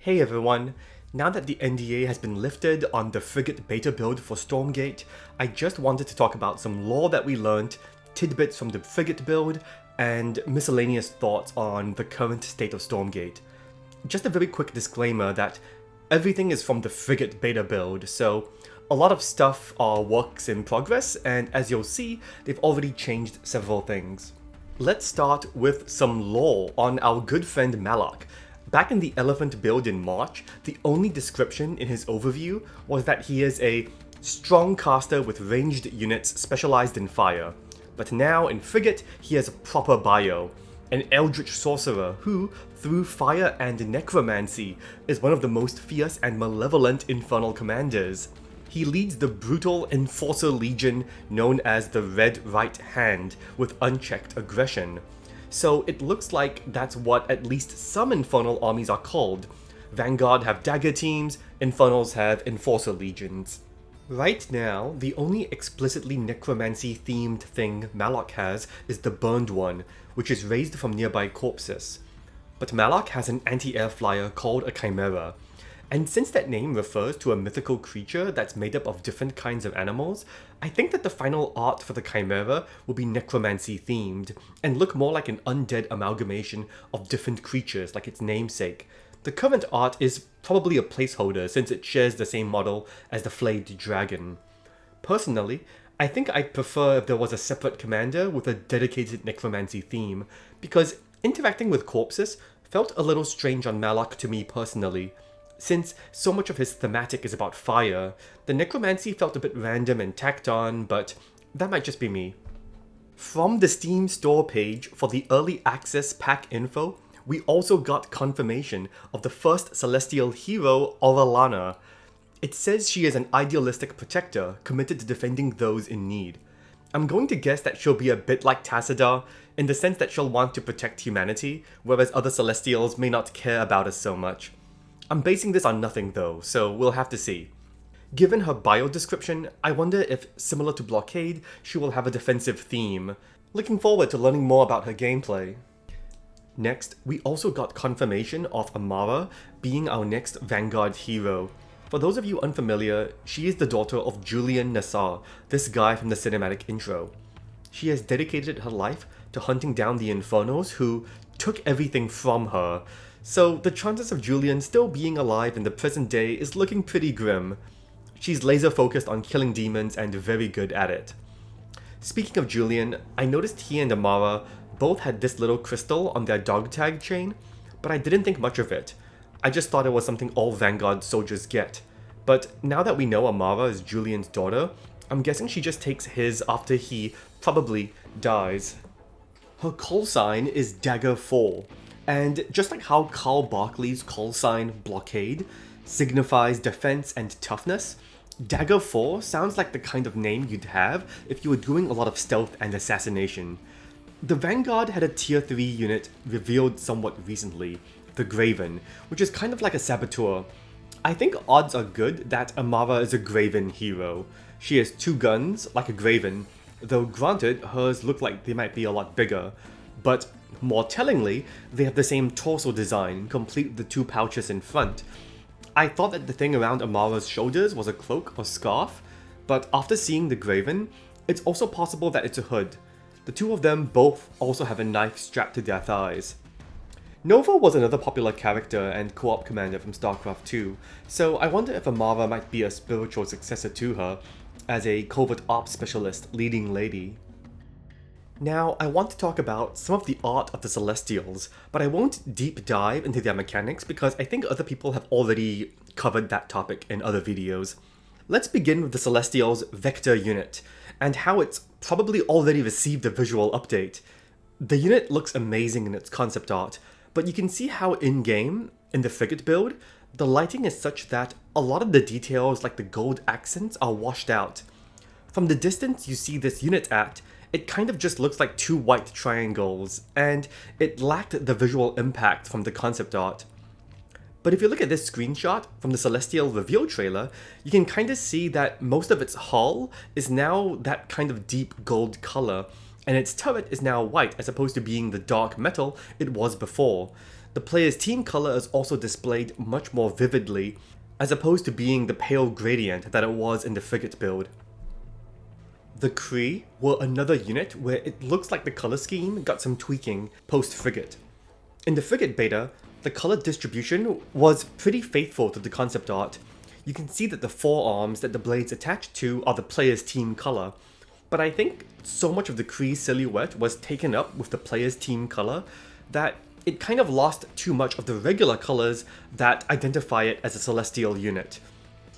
Hey everyone, now that the NDA has been lifted on the Frigate Beta build for Stormgate, I just wanted to talk about some lore that we learned, tidbits from the Frigate build, and miscellaneous thoughts on the current state of Stormgate. Just a very quick disclaimer that everything is from the Frigate Beta build, so a lot of stuff are works in progress, and as you'll see, they've already changed several things. Let's start with some lore on our good friend Maloc. Back in the Elephant build in March, the only description in his overview was that he is a strong caster with ranged units specialized in fire. But now in Frigate, he has a proper bio. An eldritch sorcerer who, through fire and necromancy, is one of the most fierce and malevolent infernal commanders. He leads the brutal Enforcer Legion known as the Red Right Hand with unchecked aggression. So it looks like that's what at least some Infernal armies are called. Vanguard have dagger teams, Infernals have Enforcer Legions. Right now, the only explicitly necromancy themed thing Maloc has is the Burned One, which is raised from nearby corpses. But Maloc has an anti-air flyer called a Chimera. And since that name refers to a mythical creature that's made up of different kinds of animals, I think that the final art for the Chimera will be necromancy themed, and look more like an undead amalgamation of different creatures like its namesake. The current art is probably a placeholder since it shares the same model as the Flayed Dragon. Personally, I think I'd prefer if there was a separate commander with a dedicated necromancy theme, because interacting with corpses felt a little strange on Maloc to me personally. Since so much of his thematic is about fire, the necromancy felt a bit random and tacked on, but that might just be me. From the Steam store page for the early access pack info, we also got confirmation of the first celestial hero, Auralanna. It says she is an idealistic protector committed to defending those in need. I'm going to guess that she'll be a bit like Tassadar, in the sense that she'll want to protect humanity, whereas other celestials may not care about us so much. I'm basing this on nothing though, so we'll have to see. Given her bio description, I wonder if, similar to Blockade, she will have a defensive theme. Looking forward to learning more about her gameplay. Next, we also got confirmation of Amara being our next Vanguard hero. For those of you unfamiliar, she is the daughter of Julian Nassar, this guy from the cinematic intro. She has dedicated her life to hunting down the Infernos who took everything from her, so the chances of Julian still being alive in the present day is looking pretty grim. She's laser focused on killing demons and very good at it. Speaking of Julian, I noticed he and Amara both had this little crystal on their dog tag chain, but I didn't think much of it. I just thought it was something all Vanguard soldiers get. But now that we know Amara is Julian's daughter, I'm guessing she just takes his after he probably dies. Her call sign is Dagger 4. And just like how Carl Barkley's call sign Blockade signifies defense and toughness, Dagger 4 sounds like the kind of name you'd have if you were doing a lot of stealth and assassination. The Vanguard had a tier 3 unit revealed somewhat recently, the Graven, which is kind of like a saboteur. I think odds are good that Amara is a Graven hero. She has 2 guns, like a Graven, though granted hers look like they might be a lot bigger, but more tellingly, they have the same torso design, complete with the 2 pouches in front. I thought that the thing around Amara's shoulders was a cloak or scarf, but after seeing the Graven, it's also possible that it's a hood. The 2 of them both also have a knife strapped to their thighs. Nova was another popular character and co-op commander from StarCraft 2, so I wonder if Amara might be a spiritual successor to her, as a covert ops specialist leading lady. Now, I want to talk about some of the art of the Celestials, but I won't deep dive into their mechanics because I think other people have already covered that topic in other videos. Let's begin with the Celestials' Vector unit, and how it's probably already received a visual update. The unit looks amazing in its concept art, but you can see how in-game, in the Frigate build, the lighting is such that a lot of the details like the gold accents are washed out. From the distance you see this unit at, it kind of just looks like 2 white triangles, and it lacked the visual impact from the concept art. But if you look at this screenshot from the Celestial reveal trailer, you can kind of see that most of its hull is now that kind of deep gold color, and its turret is now white as opposed to being the dark metal it was before. The player's team color is also displayed much more vividly, as opposed to being the pale gradient that it was in the Frigate build. The Kree were another unit where it looks like the color scheme got some tweaking post-Frigate. In the Frigate beta, the color distribution was pretty faithful to the concept art. You can see that the forearms that the blades attach to are the player's team color, but I think so much of the Kree silhouette was taken up with the player's team color that it kind of lost too much of the regular colors that identify it as a celestial unit.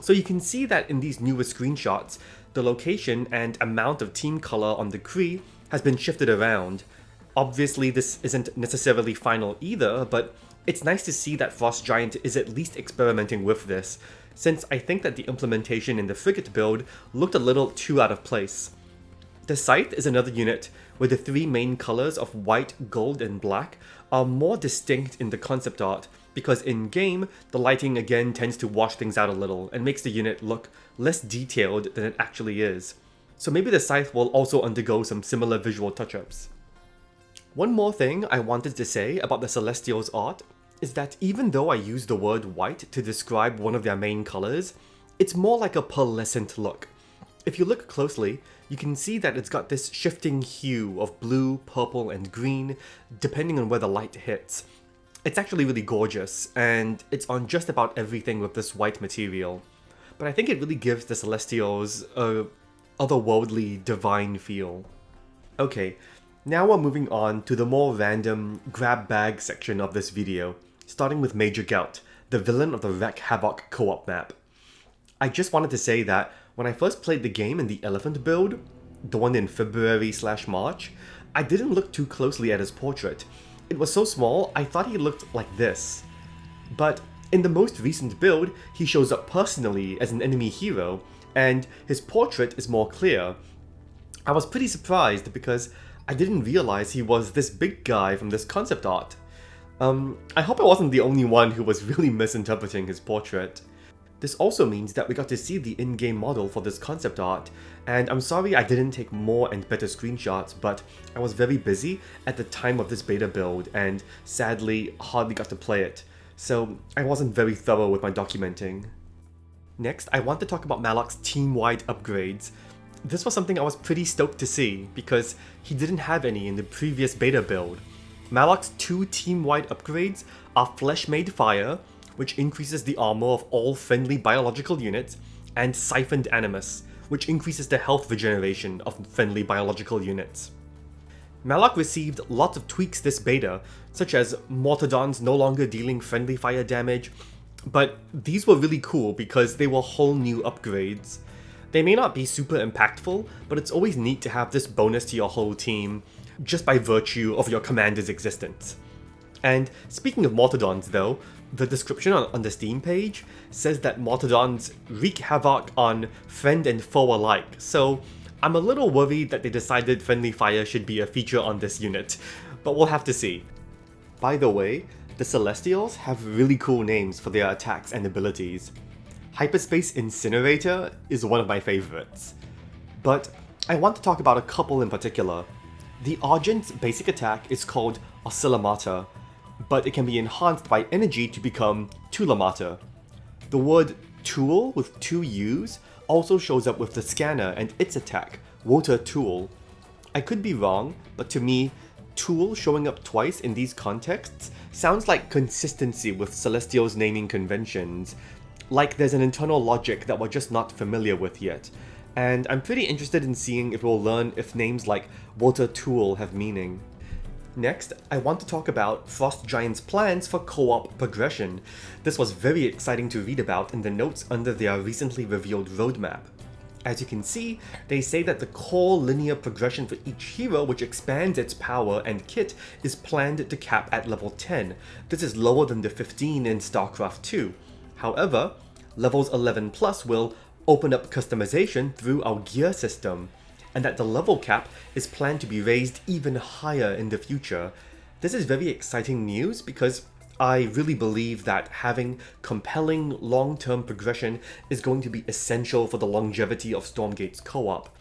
So you can see that in these newer screenshots, the location and amount of team color on the Kree has been shifted around. Obviously this isn't necessarily final either, but it's nice to see that Frost Giant is at least experimenting with this, since I think that the implementation in the Frigate build looked a little too out of place. The Scythe is another unit where the three main colors of white, gold, and black are more distinct in the concept art, because in-game, the lighting again tends to wash things out a little and makes the unit look less detailed than it actually is. So maybe the Scythe will also undergo some similar visual touch-ups. One more thing I wanted to say about the Celestials art is that even though I use the word white to describe one of their main colors, it's more like a pearlescent look. If you look closely, you can see that it's got this shifting hue of blue, purple, and green, depending on where the light hits. It's actually really gorgeous, and it's on just about everything with this white material. But I think it really gives the Celestials a otherworldly, divine feel. Okay, now we're moving on to the more random grab bag section of this video, starting with Major Galt, the villain of the Wreck Havoc co-op map. I just wanted to say that when I first played the game in the Elephant build, the one in February/March, I didn't look too closely at his portrait. It was so small, I thought he looked like this. But in the most recent build, he shows up personally as an enemy hero, and his portrait is more clear. I was pretty surprised because I didn't realize he was this big guy from this concept art. I hope I wasn't the only one who was really misinterpreting his portrait. This also means that we got to see the in-game model for this concept art, and I'm sorry I didn't take more and better screenshots, but I was very busy at the time of this beta build and sadly hardly got to play it, so I wasn't very thorough with my documenting. Next, I want to talk about Maloc's team-wide upgrades. This was something I was pretty stoked to see, because he didn't have any in the previous beta build. Maloc's two team-wide upgrades are Flesh-Made Fire, which increases the armor of all friendly biological units, and Siphoned Animus, which increases the health regeneration of friendly biological units. Maloc received lots of tweaks this beta, such as Mortardons no longer dealing friendly fire damage, but these were really cool because they were whole new upgrades. They may not be super impactful, but it's always neat to have this bonus to your whole team, just by virtue of your commander's existence. And speaking of Mortardons though, the description on the Steam page says that Mortardons wreak havoc on friend and foe alike, so I'm a little worried that they decided friendly fire should be a feature on this unit, but we'll have to see. By the way, the Celestials have really cool names for their attacks and abilities. Hyperspace Incinerator is one of my favorites. But I want to talk about a couple in particular. The Argent's basic attack is called Oscillamata, but it can be enhanced by energy to become Toolamata. The word tool with two U's also shows up with the scanner and its attack, Water Tool. I could be wrong, but to me, tool showing up twice in these contexts sounds like consistency with Celestial's naming conventions, like there's an internal logic that we're just not familiar with yet, and I'm pretty interested in seeing if we'll learn if names like Water Tool have meaning. Next, I want to talk about Frost Giant's plans for co-op progression. This was very exciting to read about in the notes under their recently revealed roadmap. As you can see, they say that the core linear progression for each hero which expands its power and kit is planned to cap at level 10. This is lower than the 15 in StarCraft 2. However, levels 11 plus will open up customization through our gear system, and that the level cap is planned to be raised even higher in the future. This is very exciting news because I really believe that having compelling long-term progression is going to be essential for the longevity of Stormgate's co-op.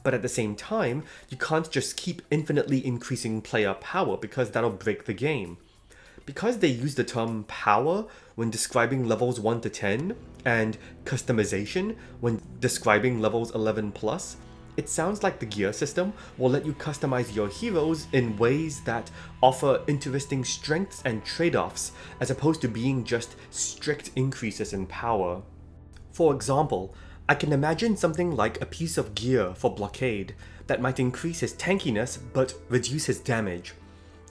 But at the same time, you can't just keep infinitely increasing player power because that'll break the game. Because they use the term power when describing levels 1 to 10 and customization when describing levels 11 plus, it sounds like the gear system will let you customize your heroes in ways that offer interesting strengths and trade-offs as opposed to being just strict increases in power. For example, I can imagine something like a piece of gear for Blockade that might increase his tankiness but reduce his damage.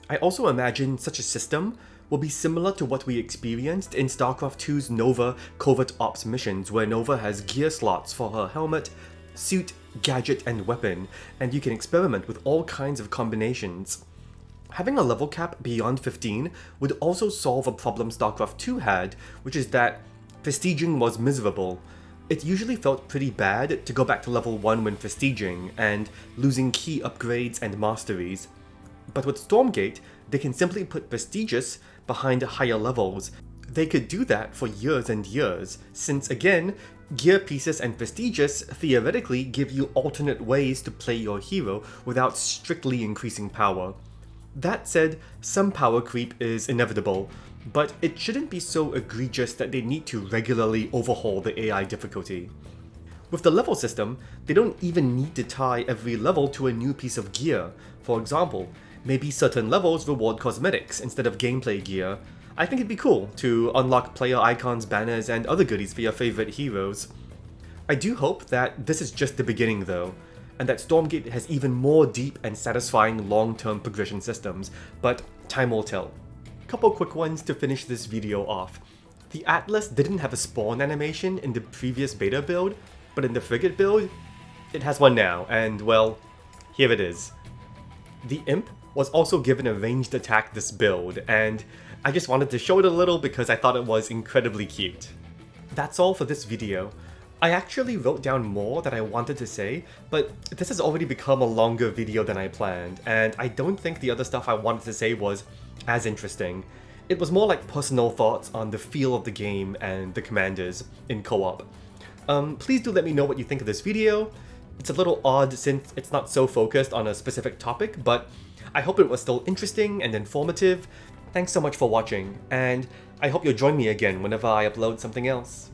I also imagine such a system will be similar to what we experienced in StarCraft 2's Nova Covert Ops missions, where Nova has gear slots for her helmet, suit, gadget, and weapon, and you can experiment with all kinds of combinations. Having a level cap beyond 15 would also solve a problem StarCraft 2 had, which is that prestiging was miserable. It usually felt pretty bad to go back to level 1 when prestiging, and losing key upgrades and masteries. But with Stormgate, they can simply put prestigious behind higher levels. They could do that for years and years, since again, gear pieces and prestigious theoretically give you alternate ways to play your hero without strictly increasing power. That said, some power creep is inevitable, but it shouldn't be so egregious that they need to regularly overhaul the AI difficulty. With the level system, they don't even need to tie every level to a new piece of gear. For example, maybe certain levels reward cosmetics instead of gameplay gear. I think it'd be cool to unlock player icons, banners, and other goodies for your favorite heroes. I do hope that this is just the beginning though, and that Stormgate has even more deep and satisfying long-term progression systems, but time will tell. Couple quick ones to finish this video off. The Atlas didn't have a spawn animation in the previous beta build, but in the Frigate build, it has one now, and well, here it is. The Imp was also given a ranged attack this build, and I just wanted to show it a little because I thought it was incredibly cute. That's all for this video. I actually wrote down more that I wanted to say, but this has already become a longer video than I planned, and I don't think the other stuff I wanted to say was as interesting. It was more like personal thoughts on the feel of the game and the commanders in co-op. Please do let me know what you think of this video. It's a little odd since it's not so focused on a specific topic, but I hope it was still interesting and informative. Thanks so much for watching, and I hope you'll join me again whenever I upload something else.